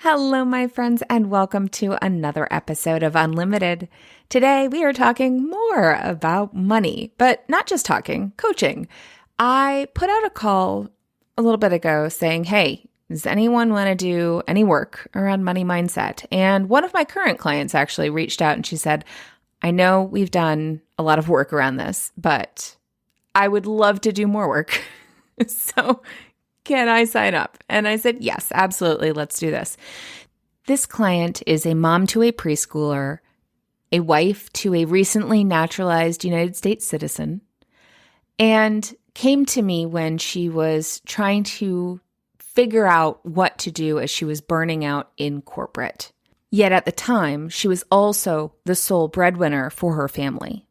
Hello, my friends, and welcome to another episode of Unlimited. Today, we are talking more about money, but not just talking, coaching. I put out a call a little bit ago saying, hey, does anyone want to do any work around money mindset? And one of my current clients actually reached out and she said, I know we've done a lot of work around this, but I would love to do more work. So can I sign up? And I said, yes, absolutely. Let's do this. This client is a mom to a preschooler, a wife to a recently naturalized United States citizen, and came to me when she was trying to figure out what to do as she was burning out in corporate. Yet at the time, she was also the sole breadwinner for her family.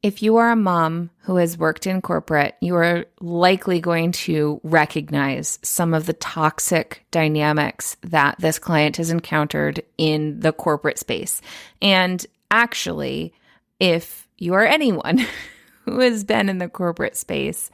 If you are a mom who has worked in corporate, you are likely going to recognize some of the toxic dynamics that this client has encountered in the corporate space. And actually, if you are anyone who has been in the corporate space,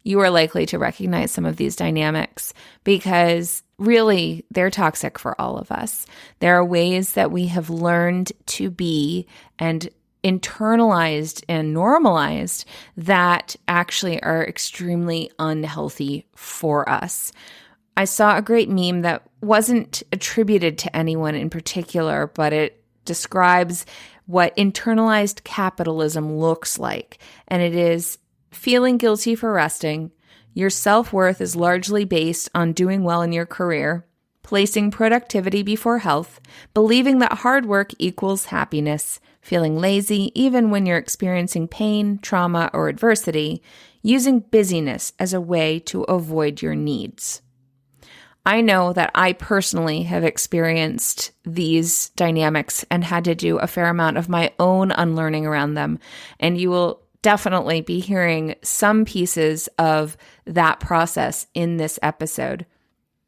you are likely to recognize some of these dynamics because really they're toxic for all of us. There are ways that we have learned to be and internalized and normalized that actually are extremely unhealthy for us. I saw a great meme that wasn't attributed to anyone in particular, but it describes what internalized capitalism looks like. And it is feeling guilty for resting. Your self-worth is largely based on doing well in your career, placing productivity before health, believing that hard work equals happiness, feeling lazy even when you're experiencing pain, trauma, or adversity, using busyness as a way to avoid your needs. I know that I personally have experienced these dynamics and had to do a fair amount of my own unlearning around them, and you will definitely be hearing some pieces of that process in this episode.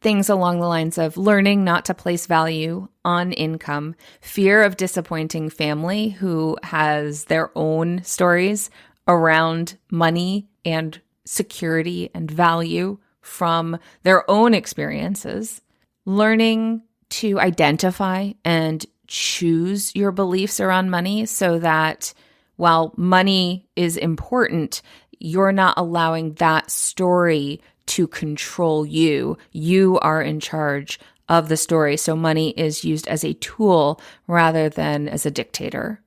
Things along the lines of learning not to place value on income, fear of disappointing family who has their own stories around money and security and value from their own experiences, learning to identify and choose your beliefs around money so that while money is important, you're not allowing that story to control you. You are in charge of the story. So money is used as a tool rather than as a dictator.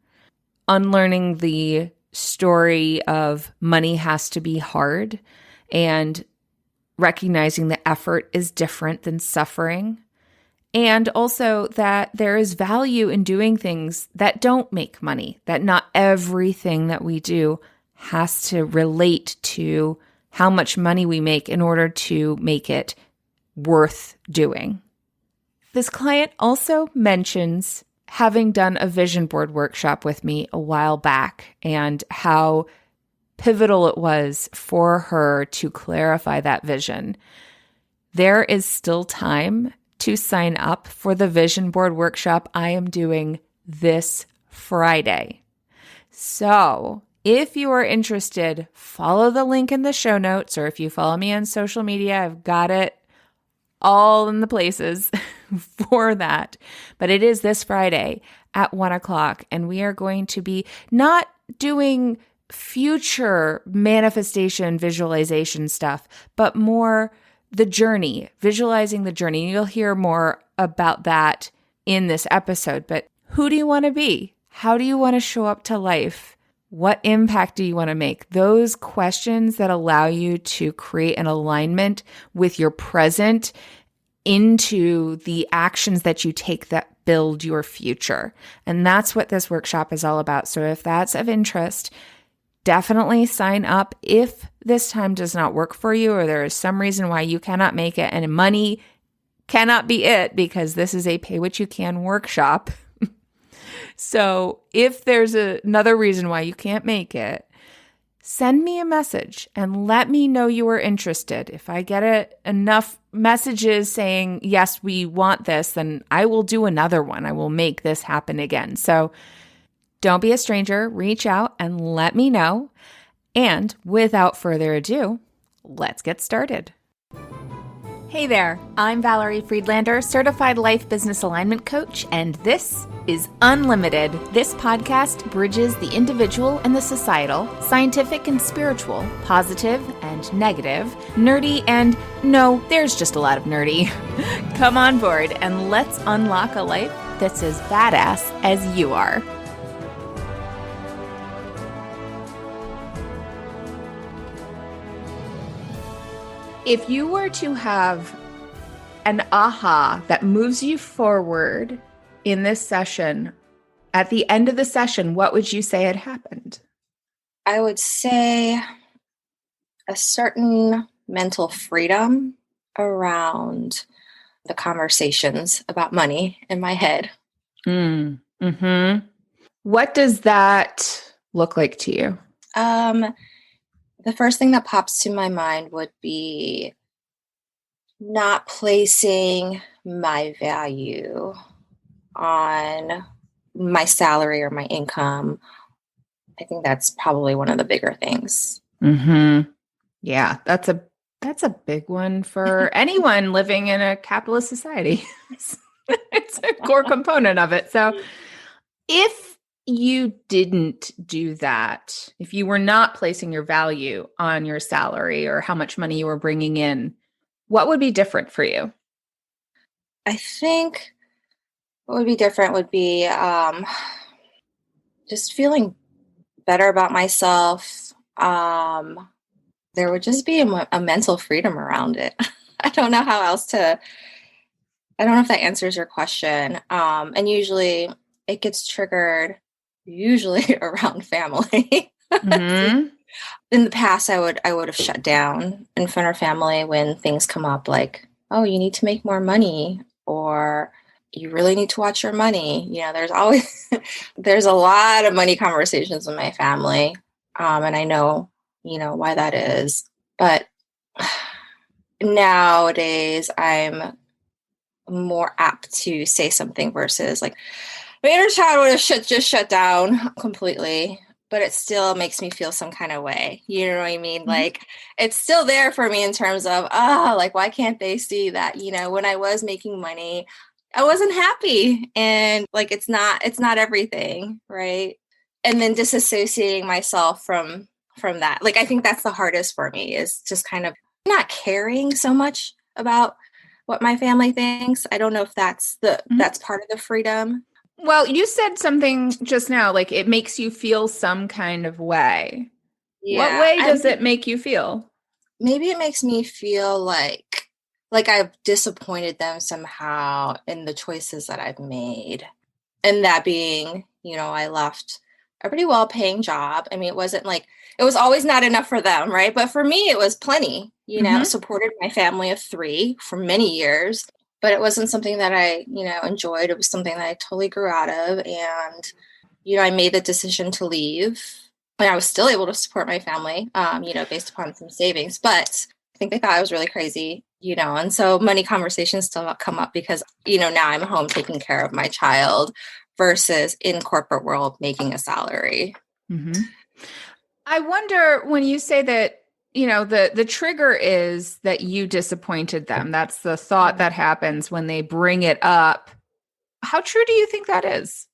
Unlearning the story of money has to be hard and recognizing that effort is different than suffering. And also that there is value in doing things that don't make money, that not everything that we do has to relate to how much money we make in order to make it worth doing. This client also mentions having done a vision board workshop with me a while back and how pivotal it was for her to clarify that vision. There is still time to sign up for the vision board workshop I am doing this Friday. So if you are interested, follow the link in the show notes, or if you follow me on social media, I've got it all in the places for that. But it is this Friday at 1:00, and we are going to be not doing future manifestation visualization stuff, but more the journey, visualizing the journey. You'll hear more about that in this episode. But who do you want to be? How do you want to show up to life? What impact do you want to make? Those questions that allow you to create an alignment with your present into the actions that you take that build your future. And that's what this workshop is all about. So if that's of interest, definitely sign up. If this time does not work for you or there is some reason why you cannot make it, and money cannot be it because this is a pay what you can workshop. So if there's another reason why you can't make it, send me a message and let me know you are interested. If I get enough messages saying, yes, we want this, then I will do another one. I will make this happen again. So don't be a stranger. Reach out and let me know. And without further ado, let's get started. Hey there, I'm Valerie Friedlander, Certified Life Business Alignment Coach, and this is Unlimited. This podcast bridges the individual and the societal, scientific and spiritual, positive and negative, nerdy and no, there's just a lot of nerdy. Come on board and let's unlock a life that's as badass as you are. If you were to have an aha that moves you forward in this session, at the end of the session, what would you say had happened? I would say a certain mental freedom around the conversations about money in my head. What does that look like to you? The first thing that pops to my mind would be not placing my value on my salary or my income. I think that's probably one of the bigger things. Yeah, that's a big one for anyone living in a capitalist society. It's a core component of it. So if you didn't do that, if you were not placing your value on your salary or how much money you were bringing in, what would be different for you? I think what would be different would be just feeling better about myself. There would just be a mental freedom around it. I don't know if that answers your question. And usually it gets triggered around family. In the past, I would have shut down in front of family when things come up like, oh, you need to make more money, or you really need to watch your money. There's a lot of money conversations in my family. And I know, why that is. But nowadays I'm more apt to say something versus like, my inner child would have just shut down completely, but it still makes me feel some kind of way. You know what I mean? Like, it's still there for me in terms of, why can't they see that, when I was making money, I wasn't happy, and like, it's not everything. Right. And then disassociating myself from that. Like, I think that's the hardest for me, is just kind of not caring so much about what my family thinks. I don't know if that's part of the freedom. Well, you said something just now, like it makes you feel some kind of way. Yeah. What way does it make you feel? Maybe it makes me feel like I've disappointed them somehow in the choices that I've made. And that being, I left a pretty well-paying job. I mean, it wasn't like, it was always not enough for them, right? But for me, it was plenty, supported my family of 3 for many years. But it wasn't something that I, enjoyed. It was something that I totally grew out of. And, I made the decision to leave. And I was still able to support my family, based upon some savings. But I think they thought I was really crazy, and so money conversations still come up because, now I'm home taking care of my child versus in corporate world making a salary. I wonder, when you say that, the trigger is that you disappointed them. That's the thought that happens when they bring it up. How true do you think that is?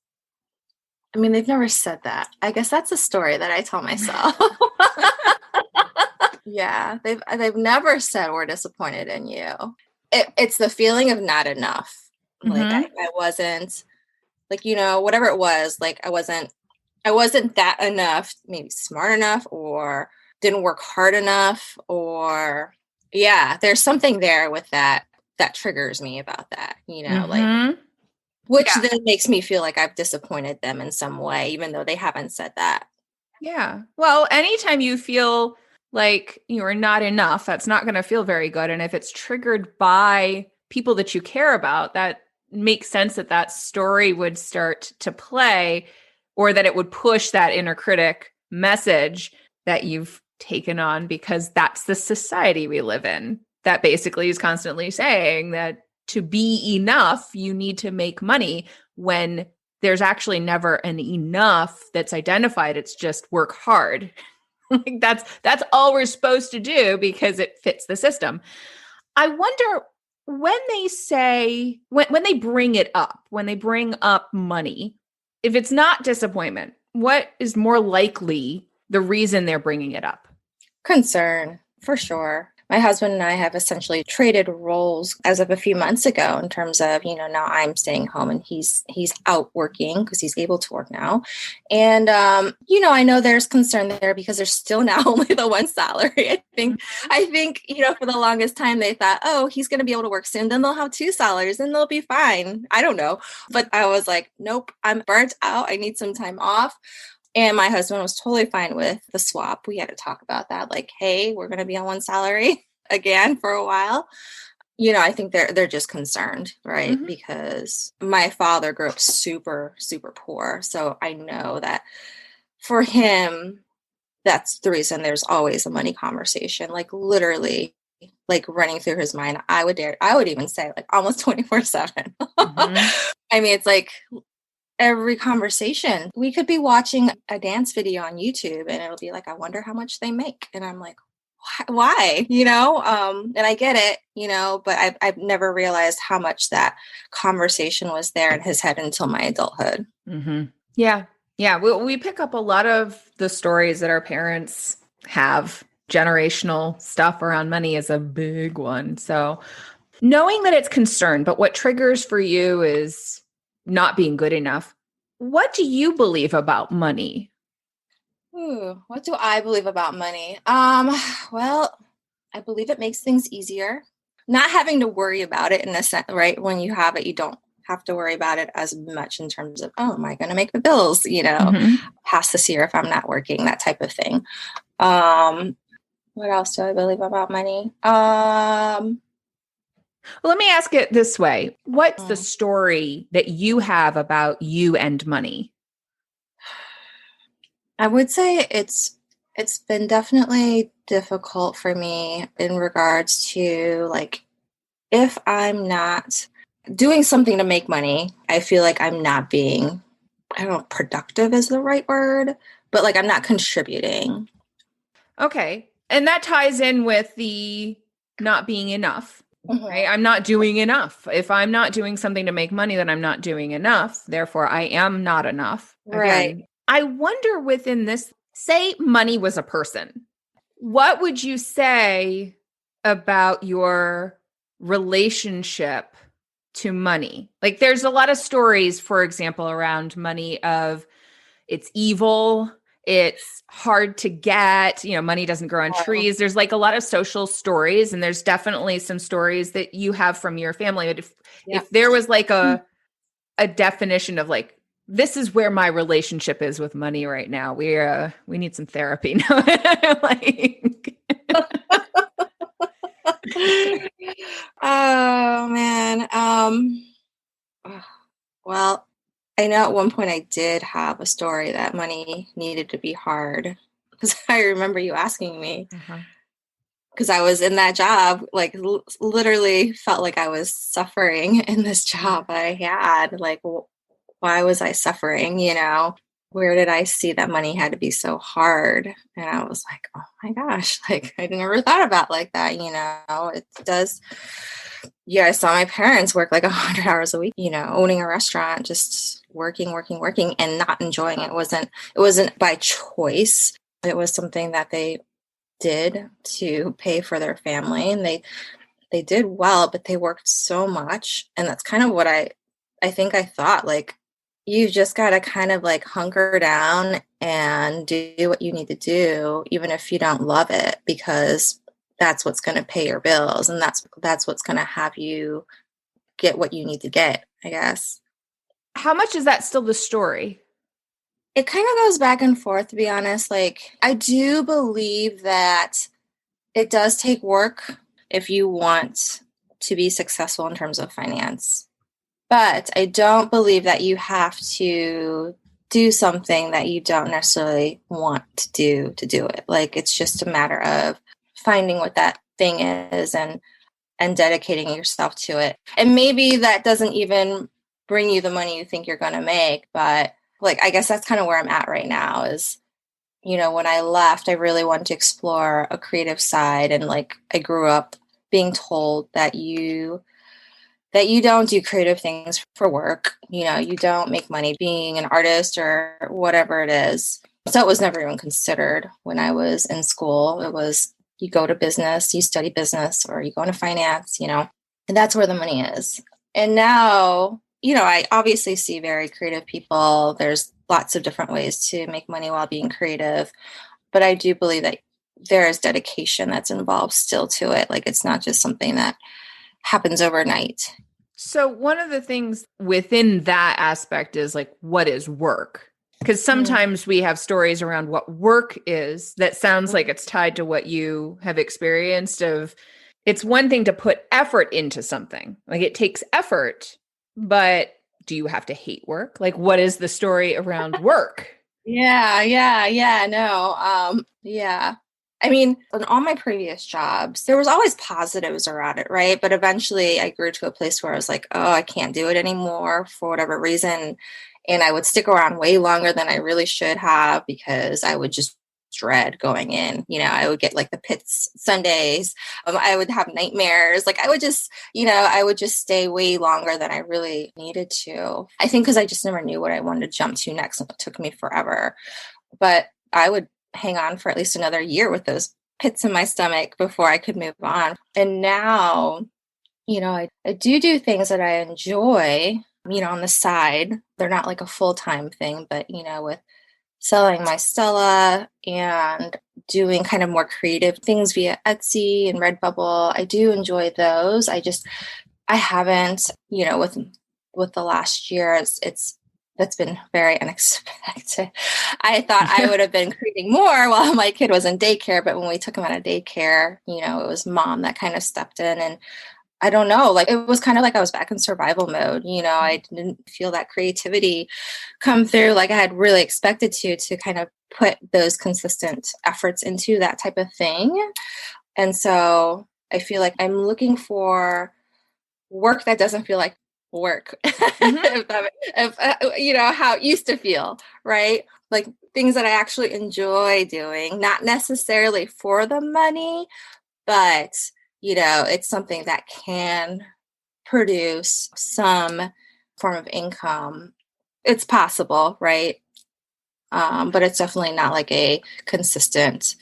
I mean, they've never said that. I guess that's a story that I tell myself. Yeah, they've never said we're disappointed in you. It's the feeling of not enough. Like I wasn't, like, whatever it was, like I wasn't that enough, maybe smart enough, or didn't work hard enough, or there's something there with that triggers me about that, which then makes me feel like I've disappointed them in some way, even though they haven't said that. Yeah. Well, anytime you feel like you are not enough, that's not going to feel very good. And if it's triggered by people that you care about, that makes sense that story would start to play, or that it would push that inner critic message that you've taken on, because that's the society we live in that basically is constantly saying that to be enough, you need to make money, when there's actually never an enough that's identified. It's just work hard. Like that's all we're supposed to do because it fits the system. I wonder when they say, when they bring it up, when they bring up money, if it's not disappointment, what is more likely the reason they're bringing it up? Concern, for sure. My husband and I have essentially traded roles as of a few months ago in terms of, now I'm staying home and he's out working because he's able to work now. And I know there's concern there because there's still now only the one salary. I think, for the longest time they thought, oh, he's going to be able to work soon. Then they'll have two salaries and they'll be fine. I don't know. But I was like, nope, I'm burnt out. I need some time off. And my husband was totally fine with the swap. We had to talk about that. Like, hey, we're going to be on one salary again for a while. I think they're just concerned, right? Mm-hmm. Because my father grew up super, super poor. So I know that for him, that's the reason there's always a money conversation, like literally like running through his mind. I would even say like almost 24/7. Mm-hmm. I mean, it's like every conversation. We could be watching a dance video on YouTube and it'll be like, I wonder how much they make. And I'm like, why? And I get it, but I've never realized how much that conversation was there in his head until my adulthood. Mm-hmm. Yeah. Yeah. We pick up a lot of the stories that our parents have. Generational stuff around money is a big one. So knowing that it's concern, but what triggers for you is not being good enough. What do you believe about money? Ooh, what do I believe about money? Well, I believe it makes things easier. Not having to worry about it in a sense, right? When you have it, you don't have to worry about it as much in terms of, oh, am I going to make the bills, Mm-hmm. past this year if I'm not working, that type of thing. What else do I believe about money? Well, let me ask it this way. What's the story that you have about you and money? I would say it's been definitely difficult for me in regards to like if I'm not doing something to make money, I feel like I'm not being, I don't know, productive is the right word, but like I'm not contributing. Okay. And that ties in with the not being enough, right? Mhm. I'm not doing enough. If I'm not doing something to make money, then I'm not doing enough. Therefore, I am not enough. Right. Again, I wonder within this, say money was a person, what would you say about your relationship to money? Like there's a lot of stories, for example, around money of it's evil, it's hard to get, money doesn't grow on Um, trees. There's like a lot of social stories and there's definitely some stories that you have from your family. But if yeah. if there was like a definition of like this is where my relationship is with money right now. We need some therapy now. Like Oh man. Well, I know at one point I did have a story that money needed to be hard because I remember you asking me uh-huh. because I was in that job, like literally felt like I was suffering in this job I had. Like, why was I suffering? Where did I see that money had to be so hard? And I was like, oh my gosh, like I never thought about like that. It does. Yeah, I saw my parents work like 100 hours a week, owning a restaurant, just working, working, working and not enjoying it. It wasn't by choice. It was something that they did to pay for their family and they did well, but they worked so much. And that's kind of what I think I thought, like, you just got to kind of like hunker down and do what you need to do, even if you don't love it, because that's what's going to pay your bills. And that's what's going to have you get what you need to get, I guess. How much is that still the story? It kind of goes back and forth, to be honest. Like, I do believe that it does take work if you want to be successful in terms of finance. But I don't believe that you have to do something that you don't necessarily want to do it. Like it's just a matter of finding what that thing is and dedicating yourself to it. And maybe that doesn't even bring you the money you think you're going to make, but like I guess that's kind of where I'm at right now is when I left, I really wanted to explore a creative side. And like, I grew up being told that you that you don't do creative things for work. You don't make money being an artist or whatever it is. So it was never even considered when I was in school. It was you go to business, you study business, or you go into finance, and that's where the money is. And now, I obviously see very creative people. There's lots of different ways to make money while being creative. But I do believe that there is dedication that's involved still to it. Like it's not just something that happens overnight. So one of the things within that aspect is like, what is work? Because sometimes we have stories around what work is that sounds like it's tied to what you have experienced of it's one thing to put effort into something. Like it takes effort, but do you have to hate work? Like what is the story around work? Yeah. I mean, in all my previous jobs, there was always positives around it, right? But eventually I grew to a place where I was like, oh, I can't do it anymore for whatever reason. And I would stick around way longer than I really should have because I would just dread going in. I would get like the pits Sundays. I would have nightmares. Like I would just stay way longer than I really needed to. I think because I just never knew what I wanted to jump to next. And it took me forever. But I would hang on for at least another year with those pits in my stomach before I could move on. And now, I do things that I enjoy, on the side. They're not like a full-time thing, but, with selling my Stella and doing kind of more creative things via Etsy and Redbubble. I do enjoy those. I haven't, with the last year, that's been very unexpected. I thought I would have been creating more while my kid was in daycare, but when we took him out of daycare, it was mom that kind of stepped in. And I don't know, like it was kind of like I was back in survival mode. I didn't feel that creativity come through like I had really expected to kind of put those consistent efforts into that type of thing. And so I feel like I'm looking for work that doesn't feel like work. How it used to feel, right? Like things that I actually enjoy doing, not necessarily for the money, but it's something that can produce some form of income. It's possible, right? But it's definitely not like a consistent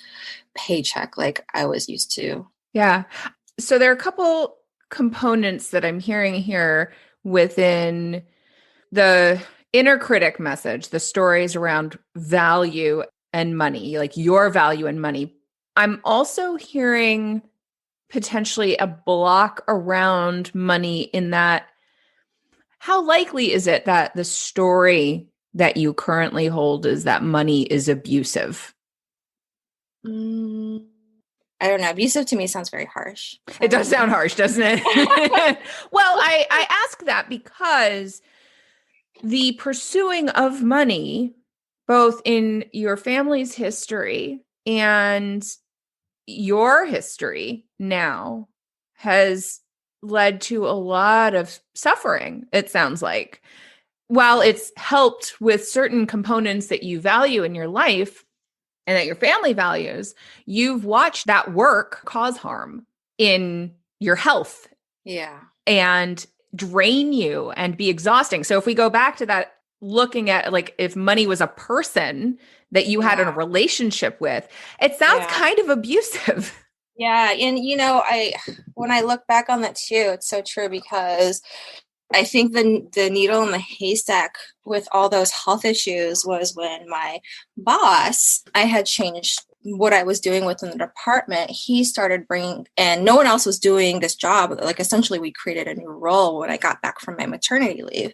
paycheck like I was used to. Yeah. So there are a couple components that I'm hearing here within the inner critic message, the stories around value and money, like your value and money. I'm also hearing potentially a block around money in that how likely is it that the story that you currently hold is that money is abusive? I don't know. Abusive to me sounds very harsh. It does sound harsh, doesn't it? Well, I ask that because the pursuing of money, both in your family's history and your history now, has led to a lot of suffering, it sounds like. While it's helped with certain components that you value in your life and that your family values, you've watched that work cause harm in your health. Yeah. And drain you and be exhausting. So if we go back to that, looking at like if money was a person that you had a relationship with, it sounds kind of abusive. Yeah. And, when I look back on that too, it's so true because I think the needle in the haystack with all those health issues was when my boss, I had changed what I was doing within the department. He started bringing, and no one else was doing this job. Like essentially we created a new role when I got back from my maternity leave.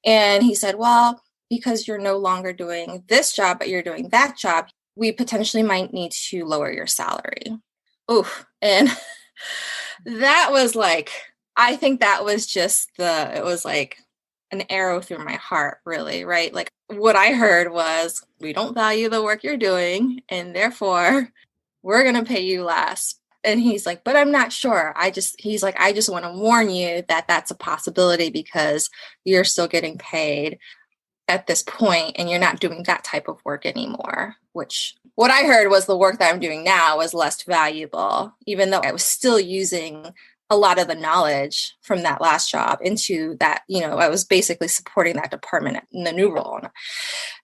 And he said, well, because you're no longer doing this job, but you're doing that job, we potentially might need to lower your salary. Oof. And that was like, I think that was it was like an arrow through my heart, really, right? Like what I heard was, we don't value the work you're doing, and therefore we're going to pay you less. And he's like, but I'm not sure. He's like, I just want to warn you that that's a possibility because you're still getting paid at this point and you're not doing that type of work anymore, which what I heard was the work that I'm doing now was less valuable, even though I was still using a lot of the knowledge from that last job into that, I was basically supporting that department in the new role.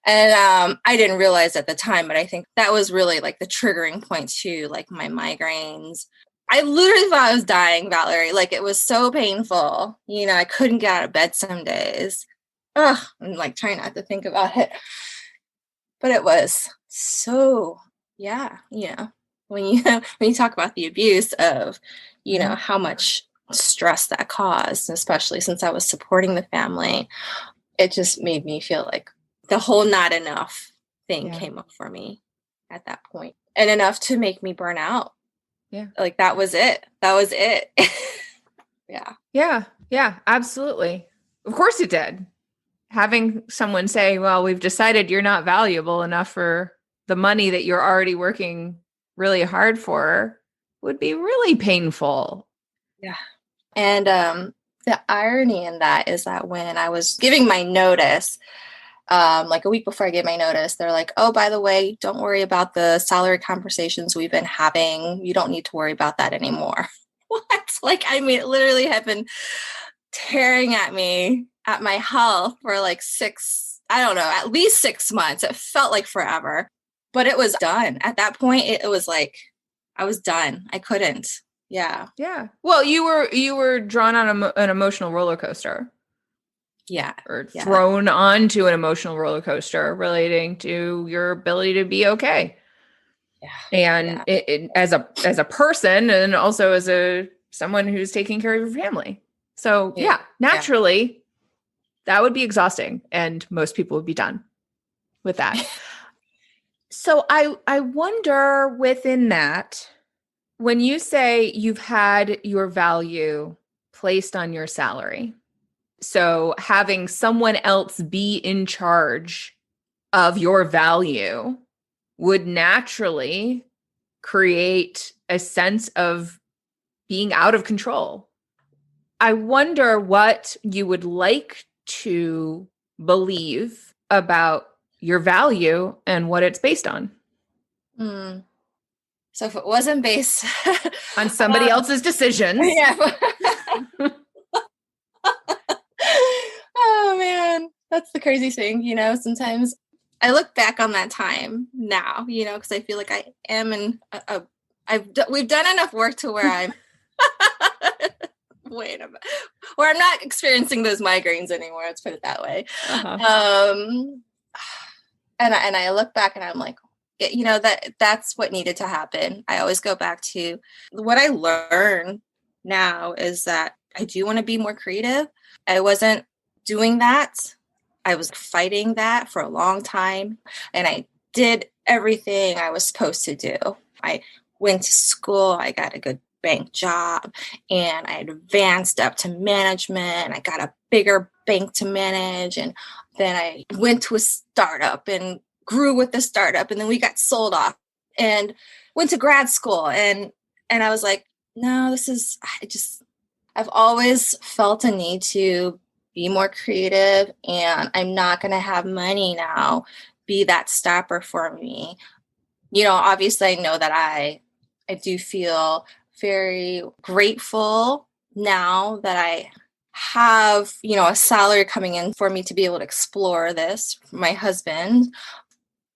And I didn't realize at the time, but I think that was really like the triggering point to like my migraines. I literally thought I was dying, Valerie. Like it was so painful. I couldn't get out of bed some days. Ugh, I'm like trying not to think about it. But it was so, yeah, when you talk about the abuse of, how much stress that caused, especially since I was supporting the family, it just made me feel like the whole not enough thing came up for me at that point, and enough to make me burn out. Yeah. Like that was it. That was it. Yeah. Yeah. Yeah, absolutely. Of course it did. Having someone say, well, we've decided you're not valuable enough for the money that you're already working really hard for would be really painful. Yeah. And the irony in that is that when I was giving my notice, like a week before I gave my notice, they're like, oh, by the way, don't worry about the salary conversations we've been having. You don't need to worry about that anymore. What? Like, I mean, it literally had been tearing at me at my health for like at least 6 months. It felt like forever, but it was done. At that point, it was like, I was done. I couldn't. Yeah. Yeah. Well, you were drawn on an emotional roller coaster. Yeah. Or thrown onto an emotional roller coaster relating to your ability to be okay. Yeah. And as a person, and also as someone who's taking care of your family. So naturally, that would be exhausting, and most people would be done with that. So I wonder within that, when you say you've had your value placed on your salary, so having someone else be in charge of your value would naturally create a sense of being out of control. I wonder what you would like to believe about your value and what it's based on. So if it wasn't based on somebody else's decisions. Yeah. Oh man, that's the crazy thing, sometimes I look back on that time now, because I feel like I am we've done enough work to where I'm where I'm not experiencing those migraines anymore. Let's put it that way. And I look back and I'm like, that's what needed to happen. I always go back to what I learn now is that I do want to be more creative. I wasn't doing that. I was fighting that for a long time, and I did everything I was supposed to do. I went to school. I got a good bank job, and I advanced up to management. I got a bigger bank to manage, and then I went to a startup and grew with the startup, and then we got sold off and went to grad school, and I was like, no, I've always felt a need to be more creative, and I'm not going to have money now be that stopper for me. Obviously I know that I do feel very grateful now that I have, a salary coming in for me to be able to explore this for my husband.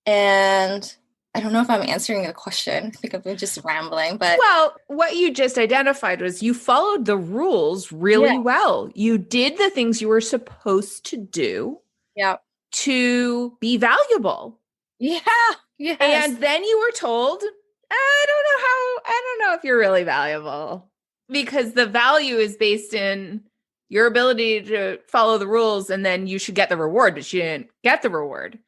And I don't know if I'm answering the question. I think I'm just rambling, but. Well, what you just identified was you followed the rules really well. You did the things you were supposed to do to be valuable. Yeah. Yes. And then you were told, I don't know if you're really valuable, because the value is based in your ability to follow the rules, and then you should get the reward, but you didn't get the reward.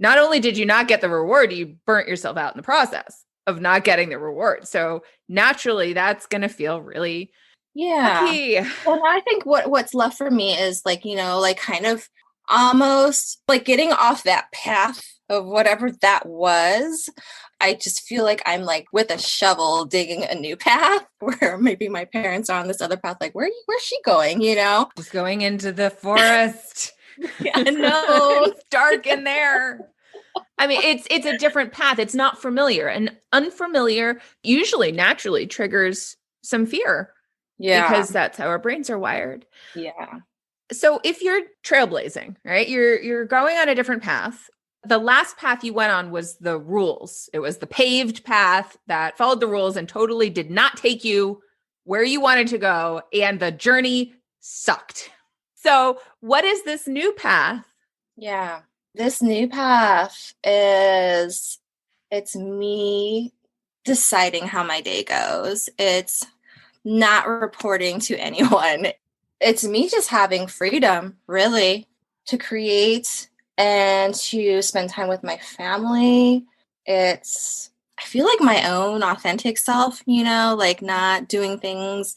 Not only did you not get the reward, you burnt yourself out in the process of not getting the reward. So naturally, that's going to feel really yucky. Well, I think what's left for me is like, like kind of almost like getting off that path of whatever that was. I just feel like I'm like with a shovel digging a new path where maybe my parents are on this other path. Like, where's she going? Just going into the forest. Yeah, no, it's dark in there. I mean, it's a different path. It's not familiar, and unfamiliar usually naturally triggers some fear. Yeah. because that's how our brains are wired. Yeah. So if you're trailblazing, right? You're going on a different path. The last path you went on was the rules. It was the paved path that followed the rules and totally did not take you where you wanted to go, and the journey sucked. So, what is this new path? Yeah. This new path is it's me deciding how my day goes. It's not reporting to anyone. It's me just having freedom, really, to create and to spend time with my family. I feel like my own authentic self, like not doing things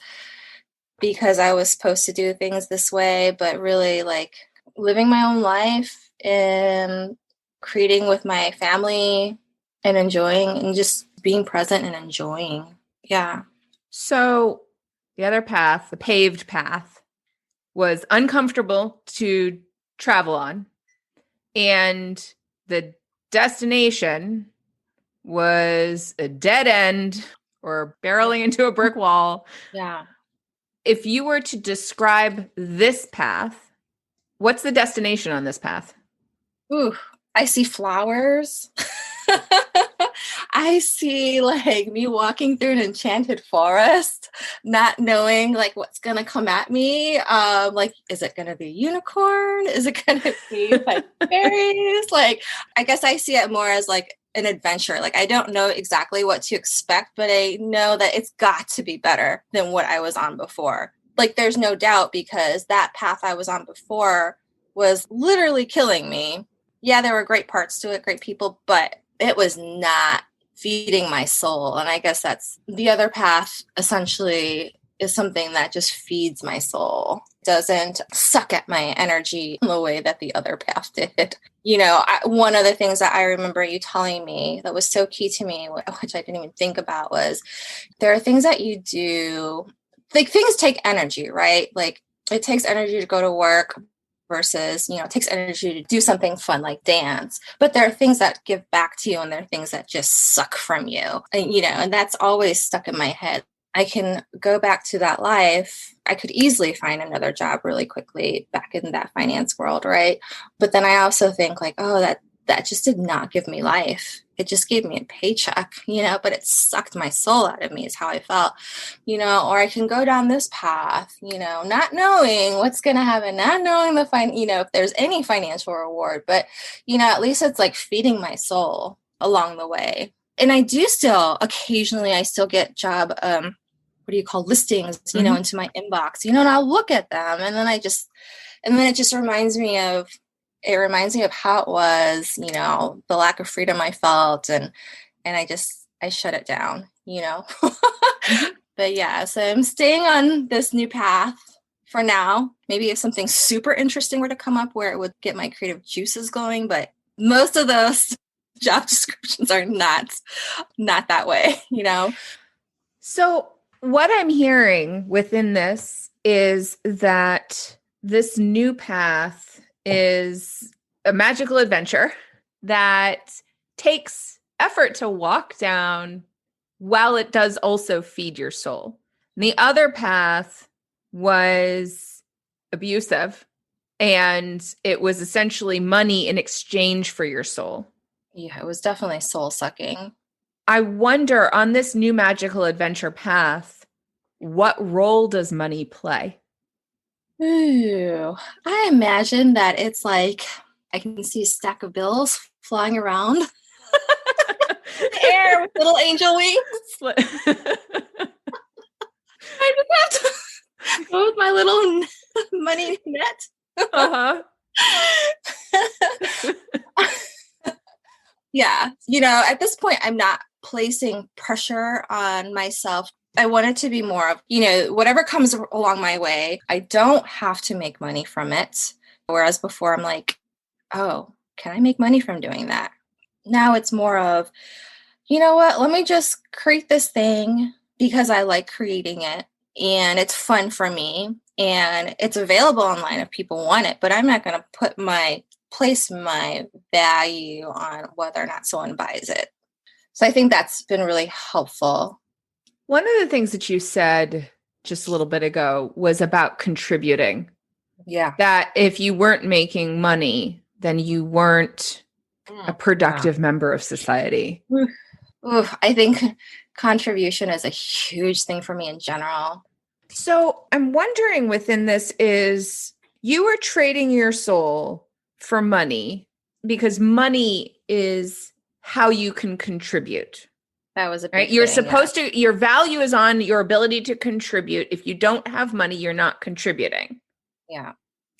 because I was supposed to do things this way, but really like living my own life and creating with my family and enjoying and just being present and enjoying. Yeah. So, the other path, the paved path, was uncomfortable to travel on, and the destination was a dead end or barreling into a brick wall. Yeah. If you were to describe this path, what's the destination on this path? Ooh, I see flowers. I see like me walking through an enchanted forest, not knowing like what's gonna come at me. Like, is it gonna be a unicorn? Is it gonna be like fairies? Like, I guess I see it more as like an adventure. Like, I don't know exactly what to expect, but I know that it's got to be better than what I was on before. Like, there's no doubt because that path I was on before was literally killing me. Yeah, there were great parts to it, great people, but it was not feeding my soul. And I guess that's the other path, essentially, is something that just feeds my soul. It doesn't suck at my energy in the way that the other path did. One of the things that I remember you telling me that was so key to me, which I didn't even think about, was there are things that you do, like things take energy, right? Like it takes energy to go to work versus, it takes energy to do something fun like dance. But there are things that give back to you and there are things that just suck from you. And that's always stuck in my head. I can go back to that life. I could easily find another job really quickly back in that finance world, right? But then I also think like, oh, that just did not give me life. It just gave me a paycheck, but it sucked my soul out of me is how I felt, or I can go down this path, not knowing what's going to happen, not knowing if there's any financial reward, but, at least it's like feeding my soul along the way. And I do still, occasionally I still get job, what do you call listings, into my inbox, and I'll look at them and then it reminds me of how it was, the lack of freedom I felt and I shut it down, Mm-hmm. But yeah, so I'm staying on this new path for now. Maybe if something super interesting were to come up where it would get my creative juices going, but most of those job descriptions are not that way, So, what I'm hearing within this is that this new path is a magical adventure that takes effort to walk down while it does also feed your soul. And the other path was abusive, and it was essentially money in exchange for your soul. Yeah, it was definitely soul sucking. I wonder, on this new magical adventure path, what role does money play? Ooh, I imagine that it's like I can see a stack of bills flying around in the air with little angel wings. I just have to go with my little money net. Uh-huh. Yeah, at this point, I'm not placing pressure on myself. I want it to be more of, whatever comes along my way, I don't have to make money from it. Whereas before, I'm like, oh, can I make money from doing that? Now it's more of, you know what, let me just create this thing because I like creating it and it's fun for me and it's available online if people want it, but I'm not going to place my value on whether or not someone buys it. So I think that's been really helpful. One of the things that you said just a little bit ago was about contributing. Yeah. That if you weren't making money, then you weren't a Yeah. productive member of society. Oof. Oof. I think contribution is a huge thing for me in general. So I'm wondering within this is you are trading your soul for money because money is how you can contribute, That was a right? big You're thing. Yeah. supposed to, your value is on your ability to contribute. If you don't have money, you're not contributing. Yeah.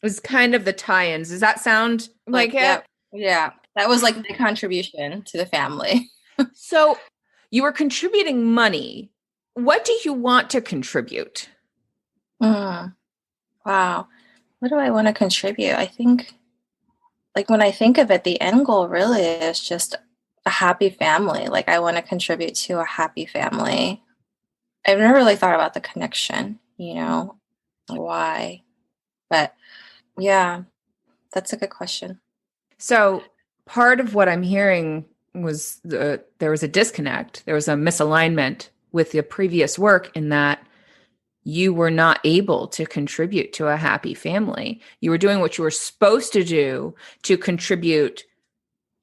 Is kind of the tie-ins. Does that sound like it? Yep. Yeah. That was like my contribution to the family. So you are contributing money. What do you want to contribute? Mm, wow. What do I want to contribute? I think, like, when I think of it, the end goal really is just a happy family. Like, I want to contribute to a happy family. I've never really thought about the connection, why. But yeah, that's a good question. So part of what I'm hearing was there was a disconnect. There was a misalignment with the previous work in that you were not able to contribute to a happy family. You were doing what you were supposed to do to contribute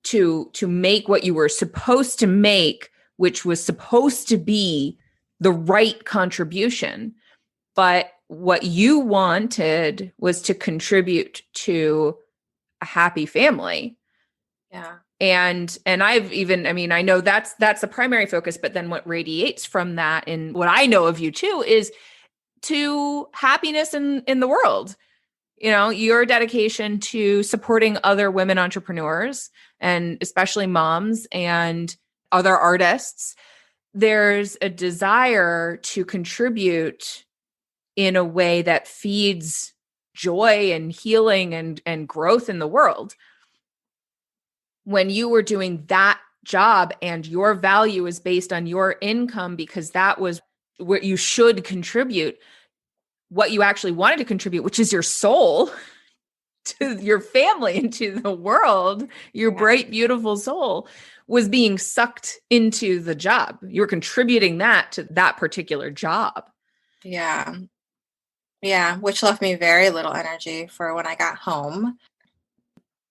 to make what you were supposed to make, which was supposed to be the right contribution. But what you wanted was to contribute to a happy family. Yeah. And I've even, I mean, I know that's the primary focus, but then what radiates from that and what I know of you too is to happiness in the world. You know, your dedication to supporting other women entrepreneurs and especially moms and other artists. There's a desire to contribute in a way that feeds joy and healing and growth in the world. When you were doing that job and your value is based on your income because that was what you should contribute, what you actually wanted to contribute, which is your soul to your family and to the world, your Yeah. bright, beautiful soul was being sucked into the job. You're contributing that to that particular job. Yeah. Yeah. Which left me very little energy for when I got home.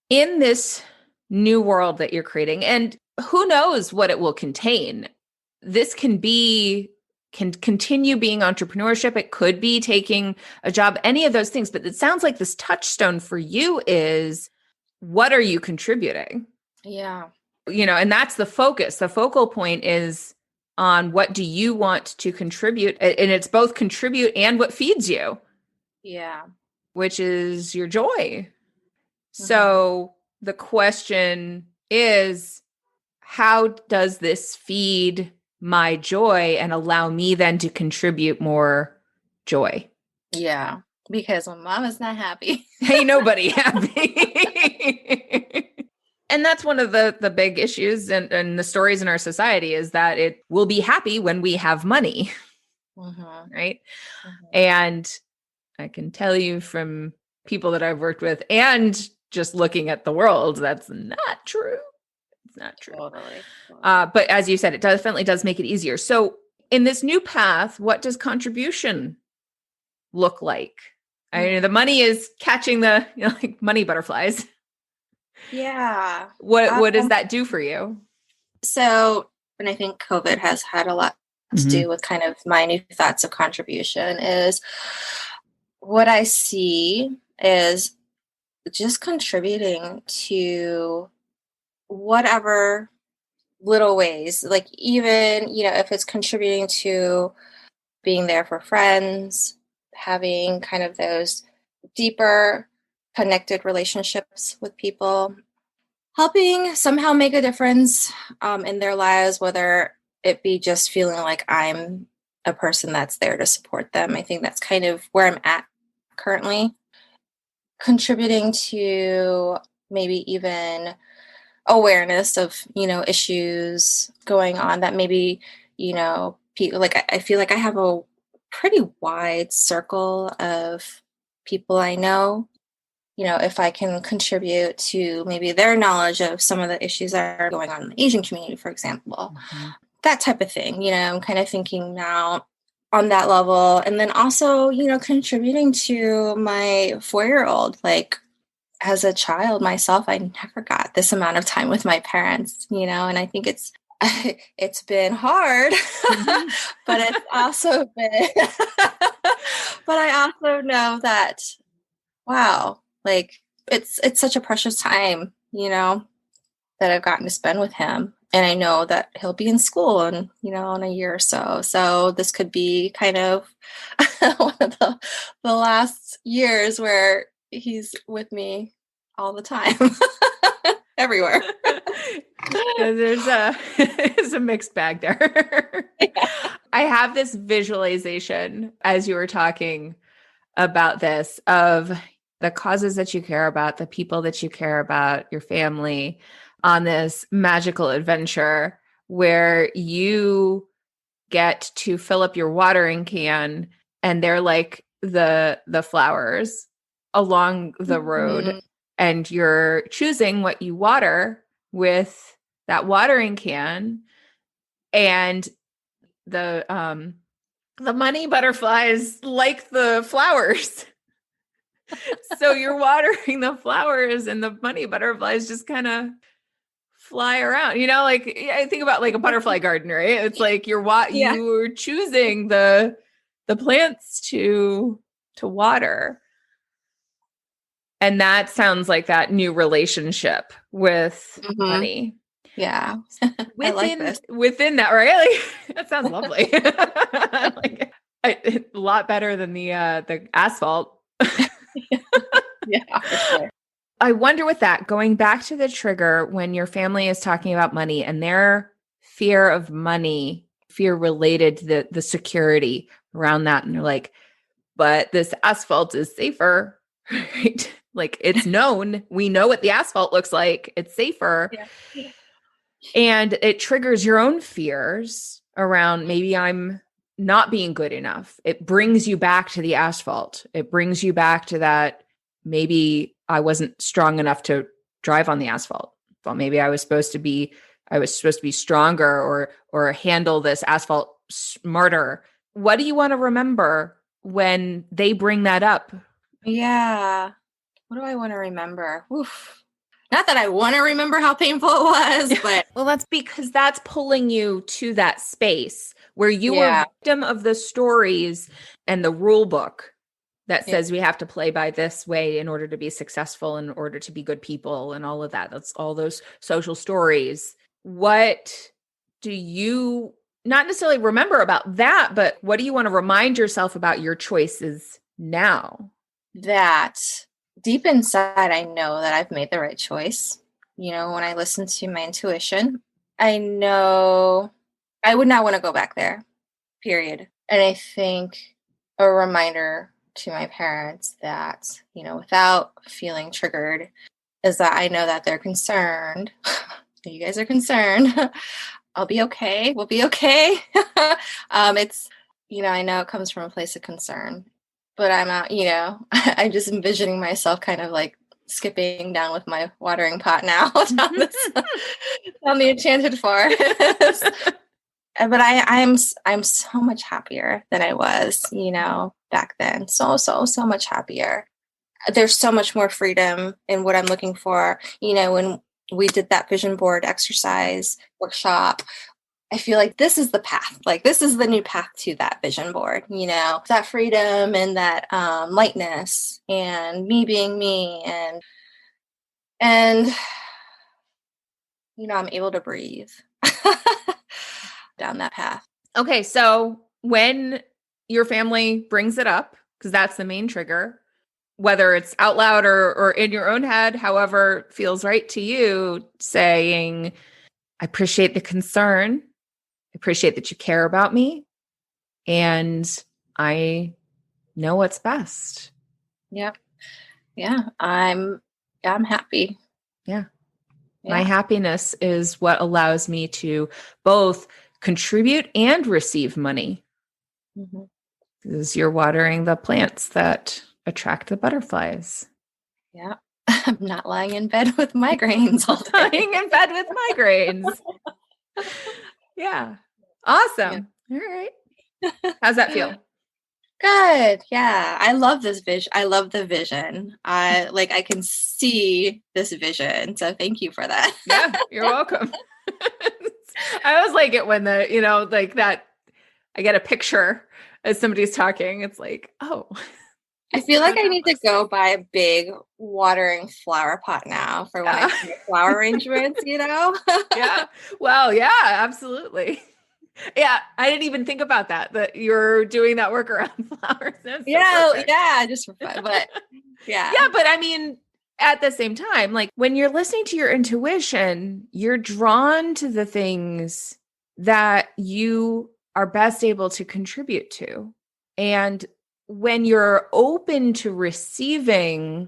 In this new world that you're creating, and who knows what it will contain, this can continue being entrepreneurship. It could be taking a job, any of those things. But it sounds like this touchstone for you is what are you contributing? Yeah. You know, and that's the focus. The focal point is on what do you want to contribute? And it's both contribute and what feeds you, Yeah. which is your joy. Mm-hmm. So the question is, how does this feed my joy and allow me then to contribute more joy? Yeah. Because when mama's not happy. Ain't nobody happy. And that's one of the big issues and the stories in our society is that it will be happy when we have money, Mm-hmm. right? Mm-hmm. And I can tell you from people that I've worked with and just looking at the world, that's not true. It's not true. Totally. But as you said, it definitely does make it easier. So in this new path, what does contribution look like? I mean, the money is catching the, like money butterflies. Yeah. What does that do for you? So, and I think COVID has had a lot to do with kind of my new thoughts of contribution is what I see is just contributing to whatever little ways, like even, if it's contributing to being there for friends, having kind of those deeper connected relationships with people, helping somehow make a difference in their lives, whether it be just feeling like I'm a person that's there to support them. I think that's kind of where I'm at currently. Contributing to maybe even awareness of, issues going on that maybe, people like I feel like I have a pretty wide circle of people I know. If I can contribute to maybe their knowledge of some of the issues that are going on in the Asian community, for example, that type of thing. I'm kind of thinking now on that level. And then also, contributing to my 4-year-old, like as a child myself, I never got this amount of time with my parents, and I think it's been hard, Mhm. but it's also been, but I also know that, wow, like it's such a precious time, that I've gotten to spend with him. And I know that he'll be in school in a year or so. So this could be kind of one of the last years where he's with me all the time, everywhere. There's a mixed bag there. I have this visualization as you were talking about this of the causes that you care about, the people that you care about, your family on this magical adventure where you get to fill up your watering can and they're like the flowers along the road Mhm. and you're choosing what you water with that watering can and the money butterflies like the flowers. So you're watering the flowers and the money butterflies just kind of fly around. Like I think about like a butterfly garden, right? It's like Yeah. you're choosing the plants to water. And that sounds like that new relationship with Hmm. money. Yeah. I like this. Within that, right? Like, that sounds lovely. Like a lot better than the asphalt. Yeah, for sure. I wonder with that, going back to the trigger when your family is talking about money and their fear of money, fear related to the security around that. And they're like, but this asphalt is safer, right? Like it's known. We know what the asphalt looks like. It's safer. Yeah. And it triggers your own fears around maybe I'm not being good enough. It brings you back to the asphalt. It brings you back to that maybe I wasn't strong enough to drive on the asphalt. Well, maybe I was supposed to be stronger or handle this asphalt smarter. What do you want to remember when they bring that up? Yeah. What do I want to remember? Oof. Not that I want to remember how painful it was, but Well, that's because that's pulling you to that space where you were yeah. victim of the stories and the rule book that Yeah. says we have to play by this way in order to be successful, in order to be good people, and all of that. That's all those social stories. What do you not necessarily remember about that, but what do you want to remind yourself about your choices now? That deep inside, I know that I've made the right choice. When I listen to my intuition, I know I would not want to go back there, period. And I think a reminder to my parents that, without feeling triggered, is that I know that they're concerned. You guys are concerned. I'll be okay. We'll be okay. It's, I know it comes from a place of concern, but I'm not, I'm just envisioning myself kind of like skipping down with my watering pot now down the enchanted forest. But I'm so much happier than I was, back then. So, so, so much happier. There's so much more freedom in what I'm looking for. When we did that vision board exercise workshop, I feel like this is the path. Like this is the new path to that vision board, that freedom and that lightness and me being me and I'm able to breathe down that path. Okay, so when your family brings it up, because that's the main trigger, whether it's out loud or in your own head, however feels right to you, saying, I appreciate the concern. I appreciate that you care about me. And I know what's best. Yep. Yeah. I'm happy. Yeah. My Yeah. happiness is what allows me to both contribute and receive money. Mm-hmm. Because you're watering the plants that attract the butterflies. Yeah. I'm not lying in bed with migraines all day. Lying in bed with migraines. Yeah. Yeah. Awesome. All right. How's that feel? Good. Yeah. I love this vision. I love the vision. I can see this vision. So thank you for that. Yeah, you're welcome. I always like it when like that, I get a picture as somebody's talking. It's like, oh, I this feel is like what I that need to looks go like. buy a big watering flower pot now for when I Yeah. do my flower arrangements, you know? Yeah. Well, yeah, absolutely. Yeah, I didn't even think about that you're doing that work around flowers. That's so Yeah, perfect. yeah, just for fun. But Yeah, yeah. but I mean, at the same time, like when you're listening to your intuition, you're drawn to the things that you are best able to contribute to. And when you're open to receiving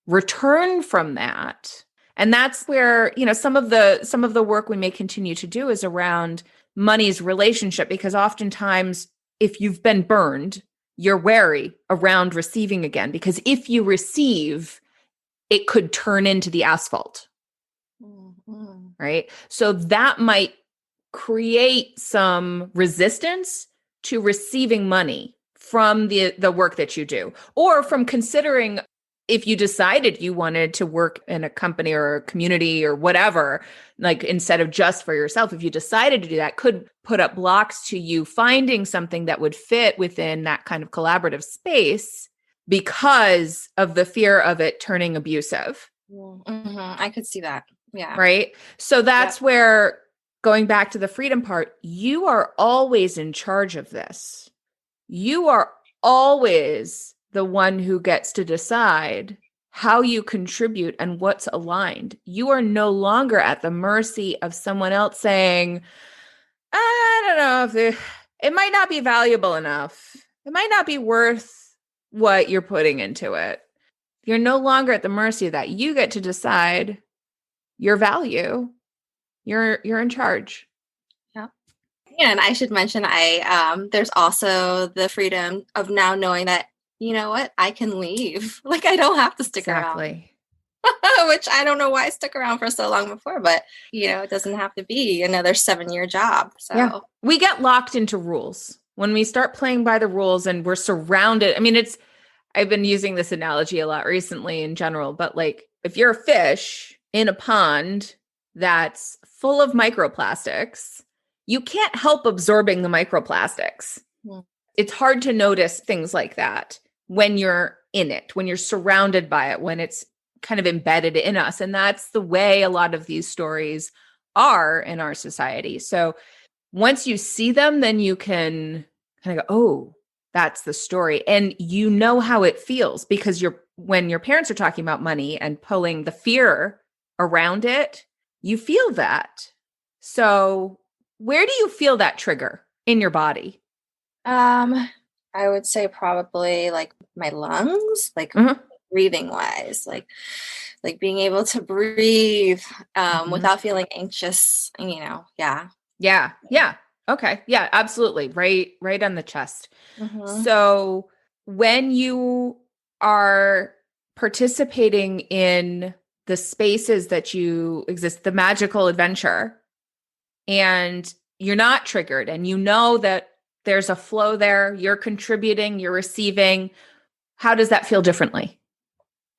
return from that, and that's where, some of the work we may continue to do is around money's relationship, because oftentimes if you've been burned, you're wary around receiving again, because if you receive, it could turn into the asphalt, Mhm. right? So that might create some resistance to receiving money from the work that you do, or from considering, if you decided you wanted to work in a company or a community or whatever, like instead of just for yourself, if you decided to do that, could put up blocks to you finding something that would fit within that kind of collaborative space, because of the fear of it turning abusive. I could see that. Yeah. Right. So Yep. that's where, going back to the freedom part, you are always in charge of this. You are always the one who gets to decide how you contribute and what's aligned. You are no longer at the mercy of someone else saying, I don't know it might not be valuable enough. It might not be worth what you're putting into it. You're no longer at the mercy of that. You get to decide your value. You're in charge. Yep. And I should mention there's also the freedom of now knowing that, you know what, I can leave. Like I don't have to stick around. Exactly. Which I don't know why I stuck around for so long before, but it doesn't have to be another 7-year job. Yeah. So We get locked into rules. When we start playing by the rules and we're surrounded, I mean, I've been using this analogy a lot recently in general, but like if you're a fish in a pond that's full of microplastics, you can't help absorbing the microplastics. mm, It's hard to notice things like that when you're in it, when you're surrounded by it, when it's kind of embedded in us. And that's the way a lot of these stories are in our society. So once you see them, then you can kind of go, oh, that's the story. And you know how it feels, because when your parents are talking about money and pulling the fear around it, you feel that. So where do you feel that trigger in your body? um I would say probably like my lungs, like Mhm. breathing wise, like being able to breathe Mhm. without feeling anxious, yeah. Yeah. Yeah. Okay. Yeah, absolutely. Right on the chest. Hmm. So when you are participating in the spaces that you exist, the magical adventure, and you're not triggered, and you know that there's a flow there, you're contributing, you're receiving, how does that feel differently?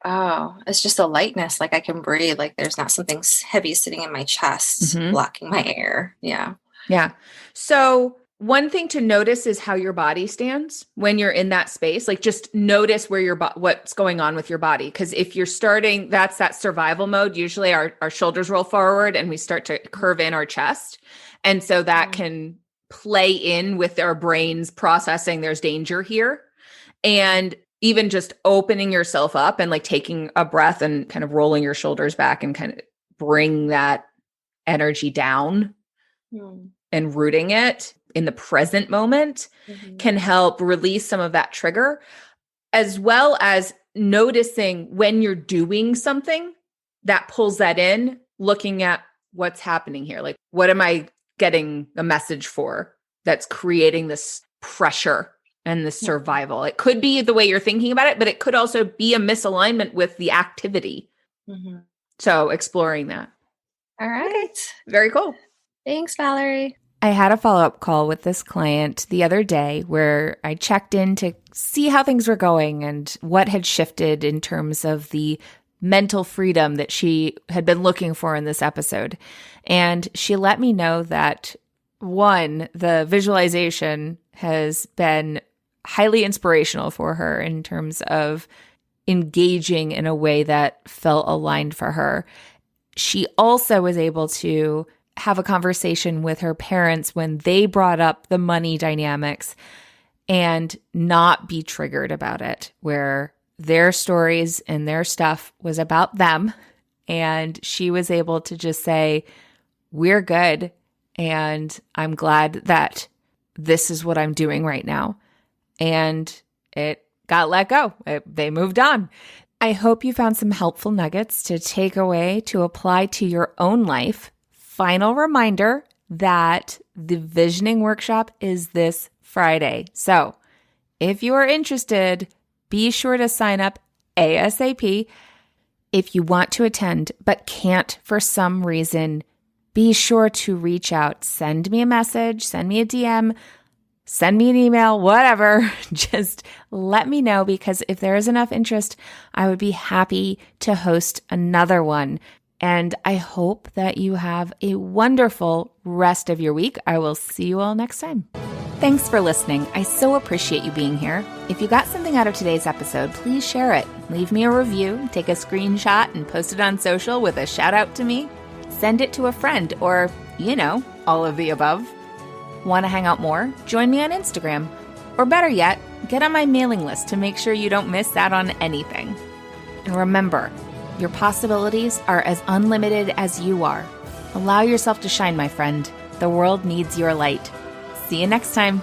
Oh, it's just a lightness. Like I can breathe. Like there's not something heavy sitting in my chest Mhm. blocking my air. Yeah. Yeah. So, one thing to notice is how your body stands when you're in that space. Like, just notice where what's going on with your body. Because if you're starting, that's that survival mode. Usually, our shoulders roll forward and we start to curve in our chest, and so that Mhm. can play in with our brains processing there's danger here. And even just opening yourself up and like taking a breath and kind of rolling your shoulders back and kind of bring that energy down Mhm. and rooting it in the present moment Mhm. can help release some of that trigger, as well as noticing when you're doing something that pulls that in, looking at what's happening here. Like, what am I getting a message for that's creating this pressure and this Mhm. survival? It could be the way you're thinking about it, but it could also be a misalignment with the activity. Mhm. So, exploring that. All Okay. right. Very cool. Thanks, Valerie. I had a follow-up call with this client the other day where I checked in to see how things were going and what had shifted in terms of the mental freedom that she had been looking for in this episode. And she let me know that, one, the visualization has been highly inspirational for her in terms of engaging in a way that felt aligned for her. She also was able to have a conversation with her parents when they brought up the money dynamics and not be triggered about it, where their stories and their stuff was about them. And she was able to just say, we're good. And I'm glad that this is what I'm doing right now. And it got let go. They moved on. I hope you found some helpful nuggets to take away to apply to your own life. Final reminder that the visioning workshop is this Friday. So if you are interested, be sure to sign up ASAP. If you want to attend but can't for some reason, be sure to reach out. Send me a message, send me a DM, send me an email, whatever. Just let me know, because if there is enough interest, I would be happy to host another one. And I hope that you have a wonderful rest of your week. I will see you all next time. Thanks for listening. I so appreciate you being here. If you got something out of today's episode, please share it. Leave me a review, take a screenshot, and post it on social with a shout out to me. Send it to a friend or, all of the above. Want to hang out more? Join me on Instagram. Or better yet, get on my mailing list to make sure you don't miss out on anything. And remember, your possibilities are as unlimited as you are. Allow yourself to shine, my friend. The world needs your light. See you next time.